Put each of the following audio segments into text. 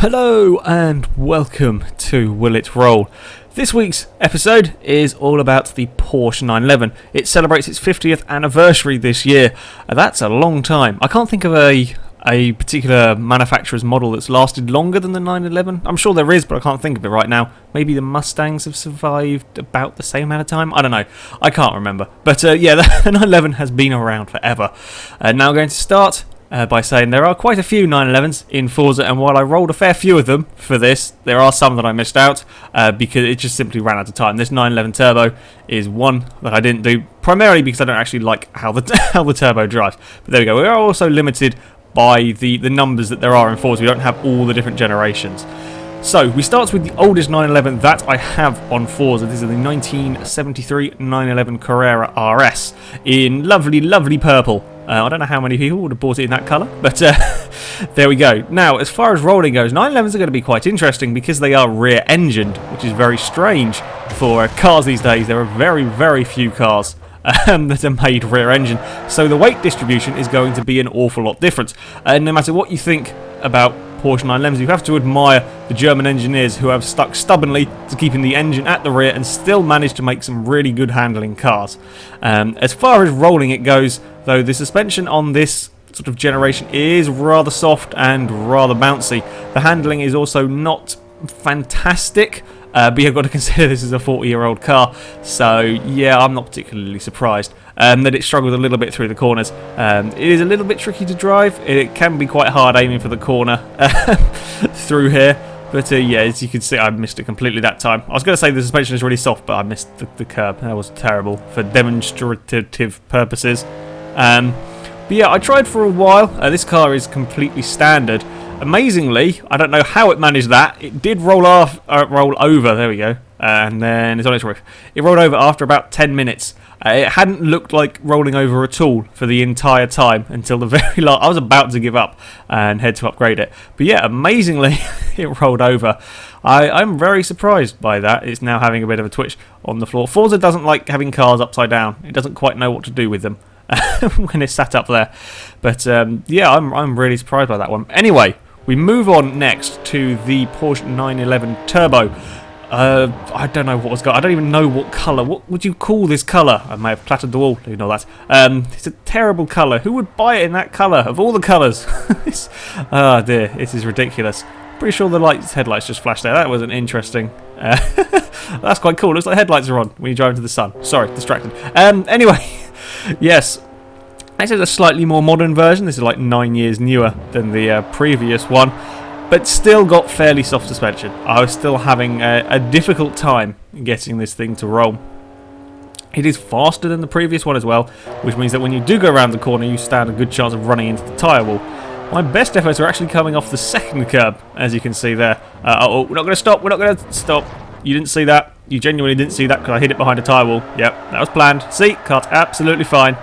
Hello and welcome to Will It Roll. This week's episode is all about the Porsche 911. It celebrates its 50th anniversary this year. That's a long time. I can't think of a particular manufacturer's model that's lasted longer than the 911. I'm sure there is, but I can't think of it right now. Maybe the Mustangs have survived about the same amount of time? I don't know. I can't remember. But yeah, the 911 has been around forever. Now we're going to start by saying there are quite a few 911s in Forza, and while I rolled a fair few of them for this, there are some that I missed out because it just simply ran out of time. This 911 Turbo is one that I didn't do, primarily because I don't actually like how the Turbo drives. But there we go. We are also limited by the numbers that there are in Forza. We don't have all the different generations. So we start with the oldest 911 that I have on Forza. This is the 1973 911 Carrera RS in lovely, lovely purple. I don't know how many people would have bought it in that colour, but there we go. Now, as far as rolling goes, 911s are going to be quite interesting because they are rear-engined, which is very strange for cars these days. There are very, very few cars that are made rear-engine, so the weight distribution is going to be an awful lot different. And no matter what you think about Porsche 911s, you have to admire the German engineers who have stuck stubbornly to keeping the engine at the rear and still managed to make some really good handling cars. As far as rolling it goes, though, the suspension on this sort of generation is rather soft and rather bouncy. The handling is also not fantastic, but you've got to consider this is a 40-year-old car, so yeah, I'm not particularly surprised that it struggled a little bit through the corners. It is a little bit tricky to drive. It can be quite hard aiming for the corner through here, but yeah, as you can see, I missed it completely that time. I was going to say the suspension is really soft, but I missed the curb. That was terrible for demonstrative purposes. But yeah, I tried for a while. This car is completely standard. Amazingly, I don't know how it managed that. It did roll over. There we go. And then it's on its roof. It rolled over after about 10 minutes. It hadn't looked like rolling over at all for the entire time until the very last. I was about to give up and head to upgrade it. But yeah, amazingly, it rolled over. I'm very surprised by that. It's now having a bit of a twitch on the floor. Forza doesn't like having cars upside down. It doesn't quite know what to do with them when it's sat up there. But yeah, I'm really surprised by that one. Anyway, we move on next to the Porsche 911 Turbo. I don't know what was going. I don't even know what colour. What would you call this colour? I may have clattered the wall. You know that. It's a terrible colour. Who would buy it in that colour of all the colours? Oh dear, this is ridiculous. Pretty sure the headlights just flashed there. That wasn't interesting. That's quite cool. Looks like headlights are on when you drive into the sun. Sorry, distracted. Anyway, yes. This is a slightly more modern version. This is like 9 years newer than the previous one, but still got fairly soft suspension. I was still having a difficult time getting this thing to roll. It is faster than the previous one as well, which means that when you do go around the corner, you stand a good chance of running into the tyre wall. My best efforts are actually coming off the second curb, as you can see there. Oh, we're not going to stop. We're not going to stop. You didn't see that. You genuinely didn't see that because I hit it behind a tyre wall. Yep, that was planned. See, car's absolutely fine.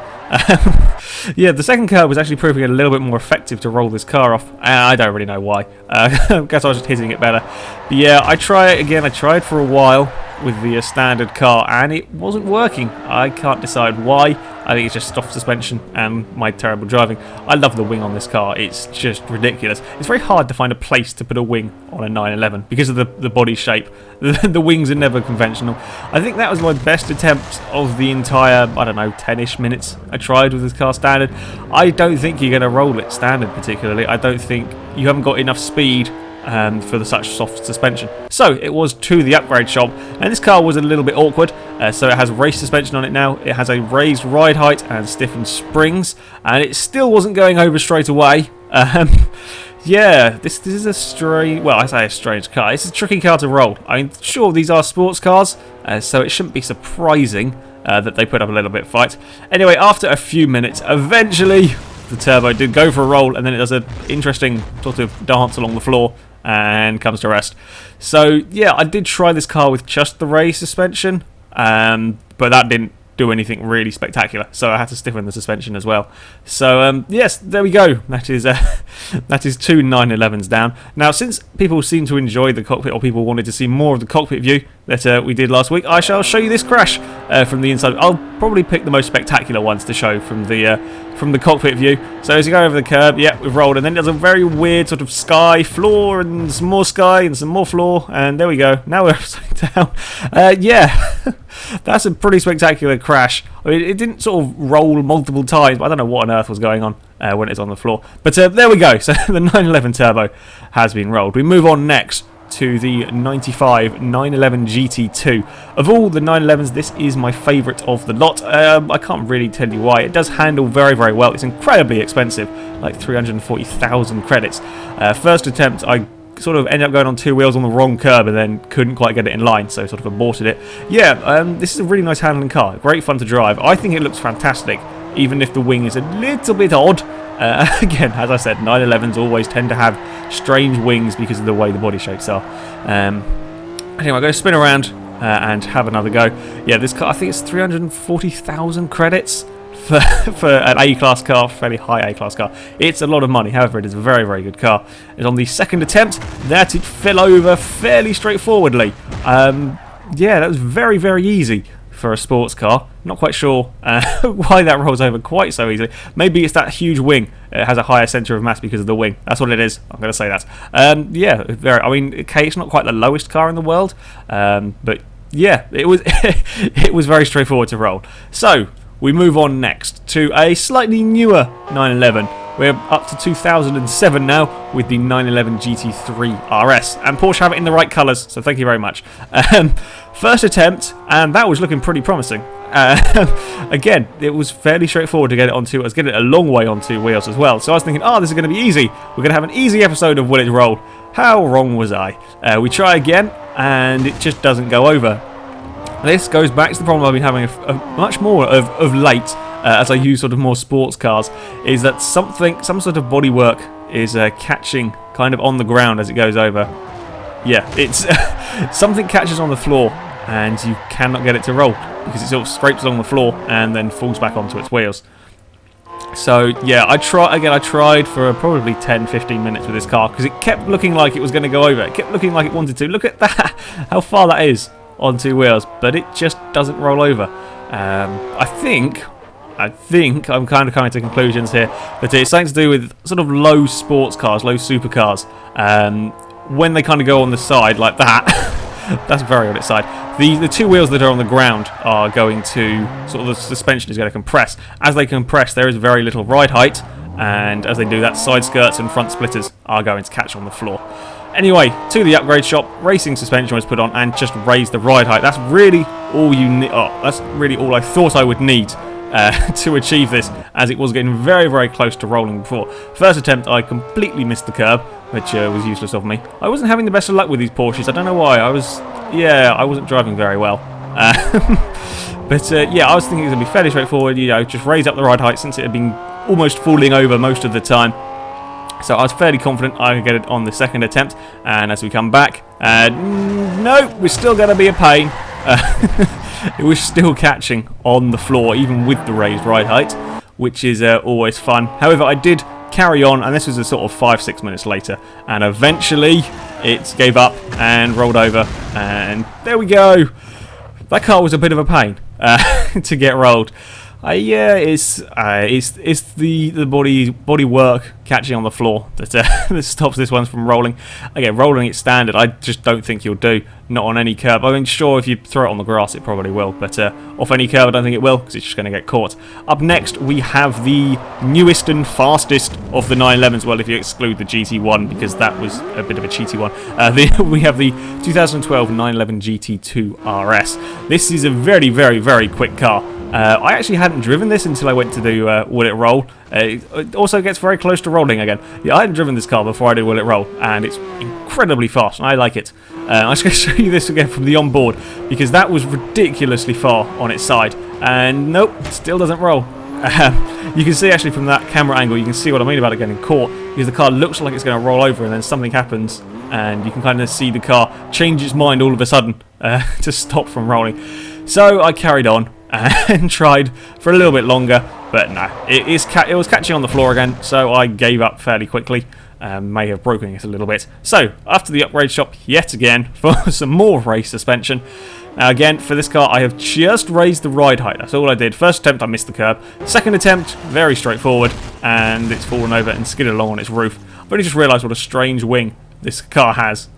Yeah, the second curb was actually proving a little bit more effective to roll this car off. I don't really know why. I guess I was just hitting it better. But yeah, I try it again. I tried for a while with the standard car and it wasn't working. I can't decide why. I think it's just soft suspension and my terrible driving. I love the wing on this car. It's just ridiculous. It's very hard to find a place to put a wing on a 911 because of the body shape. The wings are never conventional. I think that was my best attempt of the entire, I don't know, 10-ish minutes I tried with this car standard. I don't think you're going to roll it standard particularly. I don't think you haven't got enough speed for such soft suspension. So it was to the upgrade shop, and this car was a little bit awkward. So it has race suspension on it now. It has a raised ride height and stiffened springs, and it still wasn't going over straight away. Yeah, this is a strange. Well, I say a strange car. It's a tricky car to roll. I'm sure these are sports cars, so it shouldn't be surprising that they put up a little bit of fight. Anyway, after a few minutes, eventually the turbo did go for a roll, and then it does an interesting sort of dance along the floor and comes to rest. So yeah, I did try this car with just the race suspension, but that didn't do anything really spectacular, so I had to stiffen the suspension as well. So yes, there we go. That is two 911s down. Now, since people seem to enjoy the cockpit, or people wanted to see more of the cockpit view, that we did last week, I shall show you this crash from the inside. I'll probably pick the most spectacular ones to show from the cockpit view. So as you go over the curb, yeah, we've rolled, and then there's a very weird sort of sky floor, and some more sky, and some more floor, and there we go. Now we're upside down. Yeah, that's a pretty spectacular crash. I mean, it didn't sort of roll multiple times, but I don't know what on earth was going on when it's on the floor. But there we go. So the 911 Turbo has been rolled. We move on next to the 95 911 GT2. Of all the 911s, this is my favourite of the lot. I can't really tell you why. It does handle very, very well. It's incredibly expensive, like 340,000 credits. First attempt, I sort of ended up going on two wheels on the wrong curb and then couldn't quite get it in line, so sort of aborted it. Yeah, this is a really nice handling car. Great fun to drive. I think it looks fantastic, even if the wing is a little bit odd. Again, as I said, 911s always tend to have strange wings because of the way the body shapes are. Anyway, I'm going to spin around and have another go. Yeah, this car, I think it's 340,000 credits for an A-class car, fairly high A-class car. It's a lot of money, however, it is a very, very good car. And on the second attempt, that it fell over fairly straightforwardly. Yeah, that was very, very easy for a sports car. Not quite sure why that rolls over quite so easily. Maybe it's that huge wing. It has a higher centre of mass because of the wing. That's what it is. I'm going to say that. Yeah, I mean, okay, it's not quite the lowest car in the world, but yeah, it was it was very straightforward to roll. So we move on next to a slightly newer 911. We're up to 2007 now with the 911 GT3 RS, and Porsche have it in the right colours, so thank you very much. First attempt, and that was looking pretty promising. Again, it was fairly straightforward to get it on two. I was getting it a long way on two wheels as well, so I was thinking, oh, this is going to be easy. We're going to have an easy episode of Will It Roll. How wrong was I? We try again, and it just doesn't go over. This goes back to the problem I've been having much more of late, as I use sort of more sports cars, is that some sort of bodywork is catching kind of on the ground as it goes over. Yeah, it's something catches on the floor and you cannot get it to roll because it sort of scrapes along the floor and then falls back onto its wheels. So yeah, I tried for probably 10-15 minutes with this car because it kept looking like it was going to go over. It kept looking like it wanted to. Look at that, how far that is on two wheels, but it just doesn't roll over. I think I'm kind of coming to conclusions here that it's something to do with sort of low sports cars, low supercars. When they kind of go on the side like that, that's very on its side. The two wheels that are on the ground are going to, sort of the suspension is going to compress. As they compress, there is very little ride height, and as they do that, side skirts and front splitters are going to catch on the floor. Anyway, to the upgrade shop, racing suspension was put on and just raised the ride height. That's really all you need. Oh, that's really all I thought I would need to achieve this, as it was getting very, very close to rolling before. First attempt, I completely missed the curb, which was useless of me. I wasn't having the best of luck with these Porsches. I don't know why. I wasn't driving very well. But yeah, I was thinking it was going to be fairly straightforward. You know, just raise up the ride height since it had been almost falling over most of the time. So I was fairly confident I could get it on the second attempt, and as we come back, no, we're still going to be a pain. It was still catching on the floor, even with the raised ride height, which is always fun. However, I did carry on, and this was a sort of 5-6 minutes later, and eventually it gave up and rolled over, and there we go. That car was a bit of a pain to get rolled. Yeah, it's the body work catching on the floor that that stops this one from rolling. Again, rolling it standard, I just don't think you'll do. Not on any curb. I mean, sure, if you throw it on the grass, it probably will, but off any curb, I don't think it will, because it's just going to get caught. Up next, we have the newest and fastest of the 911s. Well, if you exclude the GT1, because that was a bit of a cheaty one. We have the 2012 911 GT2 RS. This is a very, very, very quick car. I actually hadn't driven this until I went to do Will It Roll. It also gets very close to rolling again. Yeah, I hadn't driven this car before I did Will It Roll, and it's incredibly fast, and I like it. I'm just going to show you this again from the onboard, because that was ridiculously far on its side, and nope, it still doesn't roll. You can see actually from that camera angle, you can see what I mean about it getting caught, because the car looks like it's going to roll over, and then something happens, and you can kind of see the car change its mind all of a sudden to stop from rolling. So I carried on and tried for a little bit longer, but no, it was catching on the floor again, so I gave up fairly quickly. may have broken it a little bit. So, after the upgrade shop yet again for some more race suspension. Again, for this car, I have just raised the ride height. That's all I did. First attempt, I missed the curb. Second attempt, very straightforward, and it's fallen over and skidded along on its roof. I've only just realised what a strange wing this car has.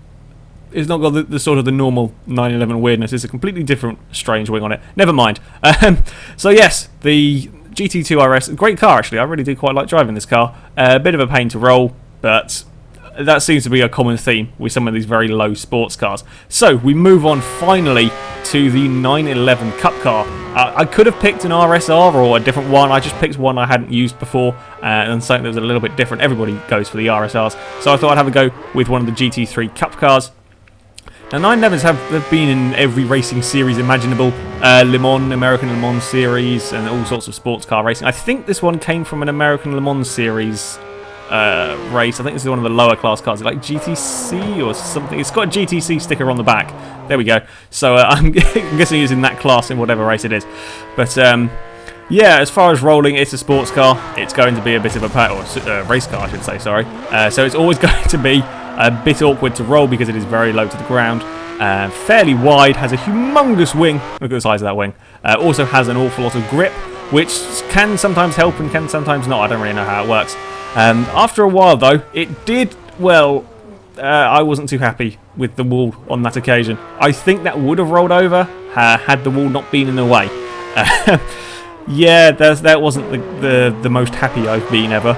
It's not got the sort of the normal 911 weirdness. It's a completely different, strange wing on it. Never mind. So yes, the GT2 RS, great car actually. I really do quite like driving this car. A bit of a pain to roll, but that seems to be a common theme with some of these very low sports cars. So we move on finally to the 911 Cup car. I could have picked an RSR or a different one. I just picked one I hadn't used before and something that was a little bit different. Everybody goes for the RSRs, so I thought I'd have a go with one of the GT3 Cup cars. Now 911s have been in every racing series imaginable, Le Mans, American Le Mans series, and all sorts of sports car racing. I think this one came from an American Le Mans series race. I think this is one of the lower class cars, like GTC or something. It's got a GTC sticker on the back. There we go. So I'm guessing it's in that class in whatever race it is. But yeah, as far as rolling, it's a sports car. It's going to be a bit of a race car, I should say. Sorry. So it's always going to be a bit awkward to roll because it is very low to the ground. Fairly wide, has a humongous wing. Look at the size of that wing. Also has an awful lot of grip, which can sometimes help and can sometimes not. I don't really know how it works. After a while, though, it did, well, I wasn't too happy with the wall on that occasion. I think that would have rolled over had the wall not been in the way. Yeah, that wasn't the most happy I've been ever.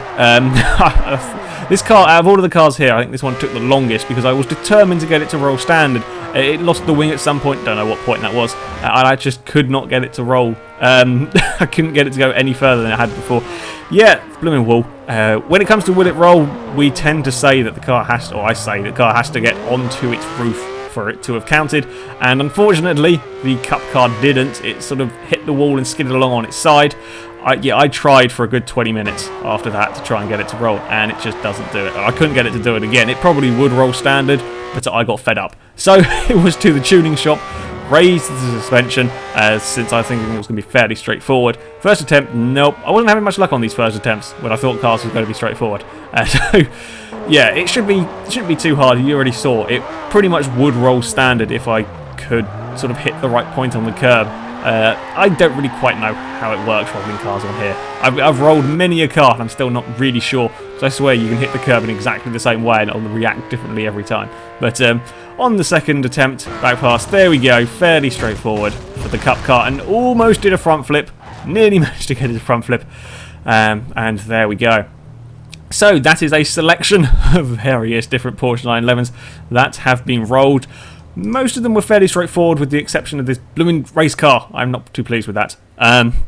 This car, out of all of the cars here, I think this one took the longest because I was determined to get it to roll standard. It lost the wing at some point, don't know what point that was, and I just could not get it to roll. I couldn't get it to go any further than it had before. Yeah, blooming wall. When it comes to will it roll, we tend to say that the car has to, or I say the car has to get onto its roof for it to have counted, and unfortunately the Cup car didn't. It sort of hit the wall and skidded along on its side. I tried for a good 20 minutes after that to try and get it to roll, and it just doesn't do it. I couldn't get it to do it again. It probably would roll standard, but I got fed up. So it was to the tuning shop, raised the suspension, since I think it was going to be fairly straightforward. First attempt, nope. I wasn't having much luck on these first attempts when I thought cars was going to be straightforward. So yeah, it shouldn't be too hard. You already saw it pretty much would roll standard if I could sort of hit the right point on the curb. I don't really quite know how it works rolling cars on here. I've rolled many a car and I'm still not really sure, so I swear you can hit the curb in exactly the same way and it'll react differently every time. But on the second attempt, back pass, there we go, fairly straightforward for the Cup car, and almost did a front flip, nearly managed to get it a front flip, and there we go. So that is a selection of various different Porsche 911s that have been rolled. Most of them were fairly straightforward with the exception of this blooming race car. I'm not too pleased with that.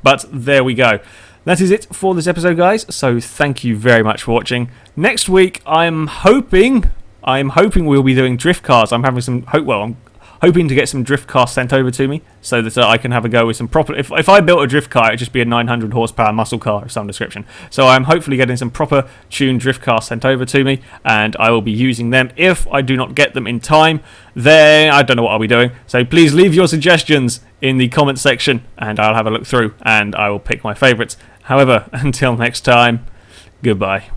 But there we go. That is it for this episode, guys. So thank you very much for watching. Next week, I'm hoping we'll be doing drift cars. I'm hoping to get some drift cars sent over to me so that I can have a go with some proper... If I built a drift car, it'd just be a 900 horsepower muscle car of some description. So I'm hopefully getting some proper tuned drift cars sent over to me, and I will be using them. If I do not get them in time, then I don't know what I'll be doing. So please leave your suggestions in the comment section, and I'll have a look through, and I will pick my favourites. However, until next time, goodbye.